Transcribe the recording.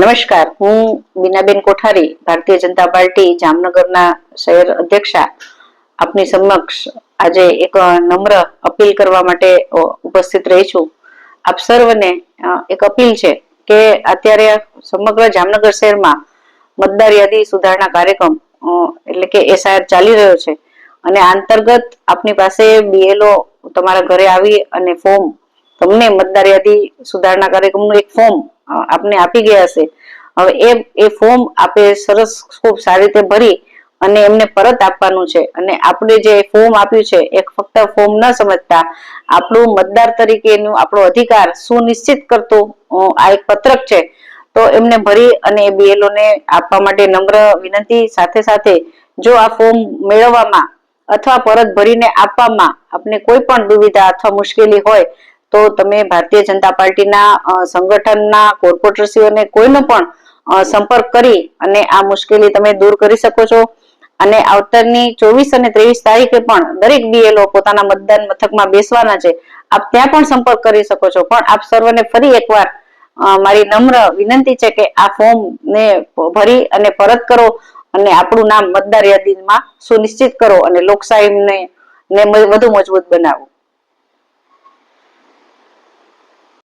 નમસ્કાર, હું બીનાબેન કોઠારી, ભારતીય જનતા પાર્ટી જામનગરના શહેર અધ્યક્ષા આપની સમક્ષ આજે એક નમ્ર અપીલ કરવા માટે ઉપસ્થિત રહી છું. આપ સર્વને એક અપીલ છે કે અત્યારે સમગ્ર જામનગર શહેરમાં મતદાર યાદી સુધારણા કાર્યક્રમ એટલે કે SIR ચાલી રહ્યો છે અને આ અંતર્ગત આપની પાસે BLO તમારા ઘરે આવી અને ફોર્મ તમને મતદાર યાદી સુધારણા કાર્યક્રમનું એક ફોર્મ આપને આપી ગયા હશે. હવે એ ફોર્મ આપે સરસ ખૂબ સારી રીતે ભરી અને એમને પરત આપવાનું છે અને આપણે જે ફોર્મ આપ્યું છે એક ફક્ત ફોર્મ ન સમજતા આપણું મતદાર તરીકેનું આપણો અધિકાર સુનિશ્ચિત કરતું આ એક પત્રક છે. તો એમને ભરી અને BLO ને આપવા માટે નમ્ર વિનંતી. સાથે સાથે જો આ ફોર્મ મેળવવામાં અથવા પરત ભરીને આપવામાં આપને કોઈ પણ દુવિધા અથવા મુશ્કેલી હોય તો તમે ભારતીય જનતા પાર્ટીના સંગઠનના કોર્પોરેટરશ્રીઓને કોઈનો પણ સંપર્ક કરી અને આ મુશ્કેલી તમે દૂર કરી શકો છો. અને આવતાની 24 અને 23 તારીખે પણ દરેક BLO પોતાના મતદાન મથકમાં બેસવાના છે. આપ ત્યાં પણ સંપર્ક કરી શકો છો. પણ આપ સર્વને ફરી એકવાર મારી નમ્ર વિનંતી છે કે આ ફોર્મ ને ભરી અને પરત કરો અને આપણું નામ મતદાર યાદીમાં સુનિશ્ચિત કરો અને લોકશાહીને વધુ મજબૂત બનાવો.